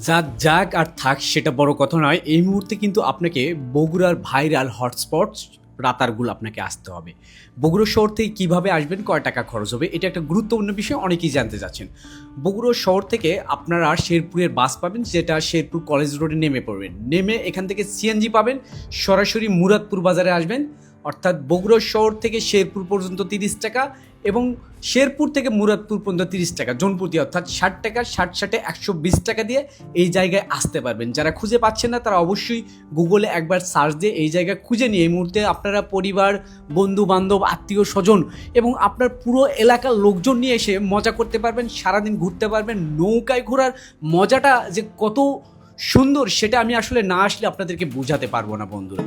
যা যাক আর থাক সেটা বড় কথা নয়। এই মুহূর্তে কিন্তু আপনাকে বগুড়ার ভাইরাল হটস্পট রাতারগুল আপনাকে আসতে হবে। বগুড়া শহর থেকে কীভাবে আসবেন, কয় টাকা খরচ হবে, এটা একটা গুরুত্বপূর্ণ বিষয়, অনেকেই জানতে চাচ্ছেন। বগুড়া শহর থেকে আপনারা শেরপুরের বাস পাবেন, যেটা শেরপুর কলেজ রোডে নেমে পড়বেন। নেমে এখান থেকে সিএনজি পাবেন, সরাসরি মুরাদপুর বাজারে আসবেন। অর্থাৎ বগুড়া শহর থেকে শেরপুর পর্যন্ত 30 টাকা এবং শেরপুর থেকে মুরাদপুর পর্যন্ত 30 টাকা জনপ্রতি, অর্থাৎ 60 টাকা, 60 120 টাকা দিয়ে এই জায়গায় আসতে পারবেন। যারা খুঁজে পাচ্ছেন না তারা অবশ্যই গুগলে একবার সার্চ দিয়ে এই জায়গায় খুঁজে নিয়ে এই মুহূর্তে আপনারা পরিবার, বন্ধু বান্ধব, আত্মীয় স্বজন এবং আপনার পুরো এলাকার লোকজন নিয়ে এসে মজা করতে পারবেন, সারাদিন ঘুরতে পারবেন। নৌকায় ঘোরার মজাটা যে কত সুন্দর সেটা আমি আসলে না আসলে আপনাদেরকে বোঝাতে পারবো না বন্ধুরা।